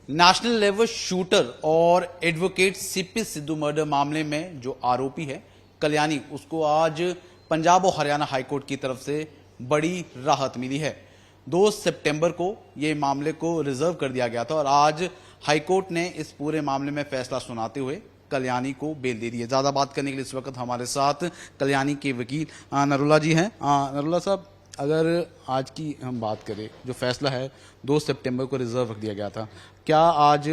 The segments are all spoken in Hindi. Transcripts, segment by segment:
नेशनल लेवल शूटर और एडवोकेट सीपी सिद्धू मर्डर मामले में जो आरोपी है कल्याणी, उसको आज पंजाब और हरियाणा हाईकोर्ट की तरफ से बड़ी राहत मिली है। 2 सितंबर को ये मामले को रिजर्व कर दिया गया था और आज हाईकोर्ट ने इस पूरे मामले में फैसला सुनाते हुए कल्याणी को बेल दे दी है। ज्यादा बात करने के लिए इस वक्त हमारे साथ कल्याणी के वकील नरुला जी हैं। नरुला साहब, अगर आज की हम बात करें, जो फैसला है 2 सितंबर को रिजर्व रख दिया गया था, क्या आज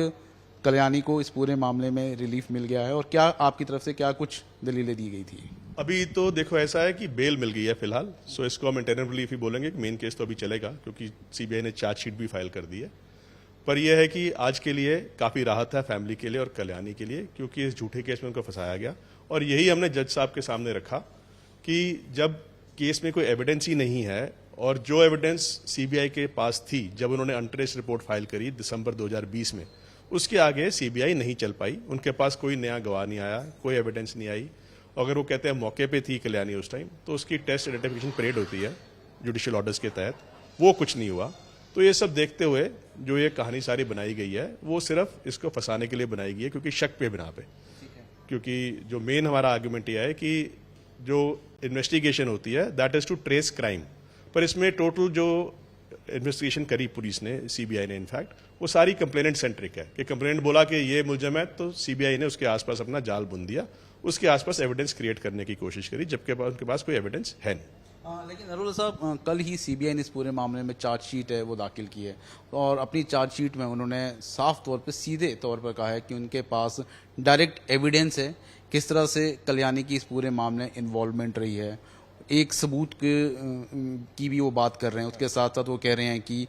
कल्याणी को इस पूरे मामले में रिलीफ मिल गया है और क्या आपकी तरफ से क्या कुछ दलीलें दी गई थी? अभी तो देखो ऐसा है कि बेल मिल गई है फिलहाल, सो इसको हम इंटरनल रिलीफ ही बोलेंगे। मेन केस तो अभी चलेगा क्योंकि सीबीआई ने चार्जशीट भी फाइल कर दी है। पर यह है कि आज के लिए काफी राहत है फैमिली के लिए और कल्याणी के लिए, क्योंकि इस झूठे केस में उनको फंसाया गया। और यही हमने जज साहब के सामने रखा कि जब केस में कोई एविडेंस ही नहीं है और जो एविडेंस सीबीआई के पास थी जब उन्होंने अनट्रेस रिपोर्ट फाइल करी दिसंबर 2020 में, उसके आगे सीबीआई नहीं चल पाई। उनके पास कोई नया गवाह नहीं आया, कोई एविडेंस नहीं आई। अगर वो कहते हैं मौके पे थी कल्याणी उस टाइम, तो उसकी टेस्ट आइडेंटिफिकेशन परेड होती है जुडिशियल ऑर्डर्स के तहत, वो कुछ नहीं हुआ। तो ये सब देखते हुए जो ये कहानी सारी बनाई गई है वो सिर्फ इसको फंसाने के लिए बनाई गई है, क्योंकि शक पे बिना पे। क्योंकि जो मेन हमारा आर्गुमेंट यह है कि जो इन्वेस्टिगेशन होती है that is to trace crime, पर इसमें टोटल जो इन्वेस्टिगेशन करी पुलिस ने, सीबीआई ने इनफैक्ट, वो सारी कंप्लेनेंट सेंट्रिक है कि कंप्लेनेंट बोला कि ये मुलजम है तो सीबीआई ने उसके आसपास अपना जाल बुन दिया, उसके आसपास एविडेंस क्रिएट करने की कोशिश करी, जबकि उनके पास कोई एविडेंस है नहीं। लेकिन नरुला साहब, कल ही सीबीआई ने इस पूरे मामले में चार्जशीट है वो दाखिल की है और अपनी चार्जशीट में उन्होंने साफ तौर पर, सीधे तौर पर कहा है कि उनके पास डायरेक्ट एविडेंस है किस तरह से कल्याणी की इस पूरे मामले इन्वॉल्वमेंट रही है। एक सबूत की भी वो बात कर रहे हैं, उसके साथ साथ वो कह रहे हैं कि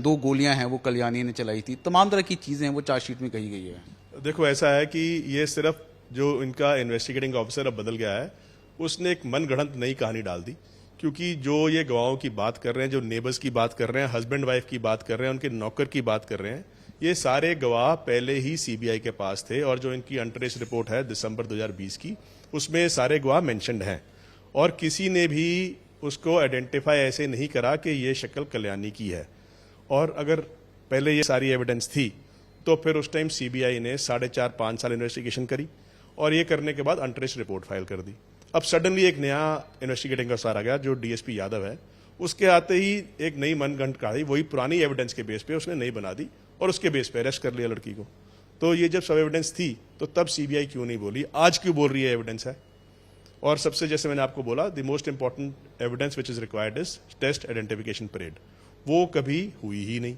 2 गोलियां हैं वो कल्याणी ने चलाई थी। तमाम तरह की चीजें हैं वो चार्जशीट में कही गई है। देखो ऐसा है कि ये सिर्फ जो इनका इन्वेस्टिगेटिंग ऑफिसर अब बदल गया है, उसने एक मनगढ़ंत नई कहानी डाल दी। क्योंकि जो ये गवाहों की बात कर रहे हैं, जो नेबर्स की बात कर रहे हैं, हस्बैंड वाइफ की बात कर रहे हैं, उनके नौकर की बात कर रहे हैं, ये सारे गवाह पहले ही सीबीआई के पास थे। और जो इनकी अनट्रेस रिपोर्ट है दिसंबर 2020 की, उसमें सारे गवाह मेंशन्ड हैं और किसी ने भी उसको आइडेंटिफाई ऐसे नहीं करा कि ये शक्ल कल्याणी की है। और अगर पहले ये सारी एविडेंस थी तो फिर उस टाइम सीबीआई ने 4.5-5 साल इन्वेस्टिगेशन करी और ये करने के बाद अनट्रेस रिपोर्ट फाइल कर दी। अब सडनली एक नया इन्वेस्टिगेटिंग अफसर आ गया जो डीएसपी यादव है, उसके आते ही एक नई मनगढ़ंत कहानी वही पुरानी एविडेंस के बेस पे उसने नई बना दी और उसके बेस पे अरेस्ट कर लिया लड़की को। तो ये जब सब एविडेंस थी तो तब सीबीआई क्यों नहीं बोली, आज क्यों बोल रही है एविडेंस है? और सबसे, जैसे मैंने आपको बोला, the most important evidence which is required is test identification parade, वो कभी हुई ही नहीं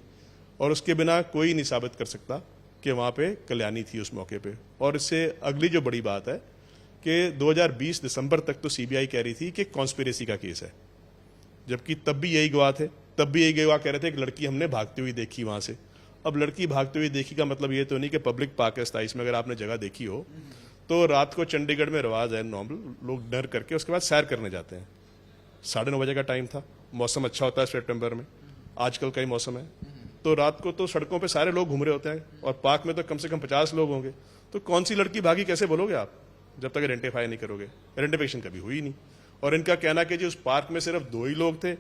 और उसके बिना कोई नहीं साबित कर सकता कि वहां पे कल्याणी थी उस मौके पे। और इससे अगली जो बड़ी बात है कि 2020 दिसंबर तक तो सीबीआई कह रही थी कि कॉन्स्पिरेसी का केस है, जबकि तब भी यही गवाह थे, तब भी यही गवाह कह रहे थे कि लड़की हमने भागती हुई देखी वहां से। अब लड़की भागती हुई देखी का मतलब ये तो नहीं कि पब्लिक पार्क है 27 में, अगर आपने जगह देखी हो तो रात को चंडीगढ़ में रिवाज है नॉर्मल, लोग डर करके उसके बाद सैर करने जाते हैं। 9:30 बजे का टाइम था, मौसम अच्छा होता है सितंबर में, आजकल का ही मौसम है, तो रात को तो सड़कों पे सारे लोग घूम रहे होते हैं और पार्क में तो कम से कम 50 लोग होंगे। तो कौन सी लड़की भागी कैसे बोलोगे आप जब तक आइडेंटिफाई नहीं करोगे? आइडेंटिफिकेशन कभी हुई नहीं। और इनका कहना कि जी उस पार्क में सिर्फ 2 ही लोग थे,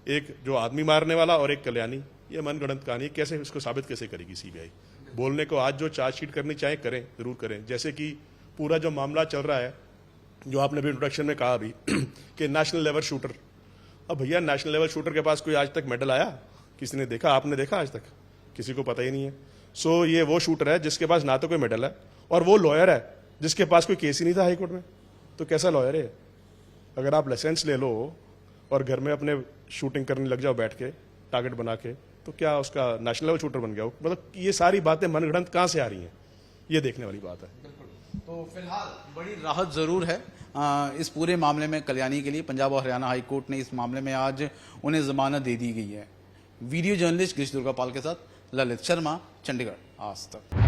एक जो आदमी मारने वाला और एक कल्याणी, ये मनगढ़ंत कहानी। कैसे इसको साबित कैसे करेगी सीबीआई? बोलने को आज जो चार्जशीट करनी चाहे करें, जरूर करें। जैसे कि पूरा जो मामला चल रहा है, जो आपने भी इंट्रोडक्शन में कहा अभी कि नेशनल लेवल शूटर, अब भैया नेशनल लेवल शूटर के पास कोई आज तक मेडल आया? किसी ने देखा? आपने देखा आज तक? किसी को पता ही नहीं है। सो ये वो शूटर है जिसके पास ना तो कोई मेडल है और वो लॉयर है जिसके पास कोई केस ही नहीं था हाईकोर्ट में। तो कैसा लॉयर है? अगर आप लाइसेंस ले लो और घर में अपने शूटिंग करने लग जाओ बैठ के टारगेट बना के, तो क्या उसका नेशनल लेवल शूटर बन गया? मतलब ये सारी बातें मनगढ़ंत कहां से आ रही हैं, ये देखने वाली बात है। तो फिलहाल बड़ी राहत जरूर है इस पूरे मामले में कल्याणी के लिए। पंजाब और हरियाणा हाईकोर्ट ने इस मामले में आज उन्हें जमानत दे दी गई है। वीडियो जर्नलिस्ट कृष्ण दुर्गापाल के साथ ललित शर्मा, चंडीगढ़ आज तक।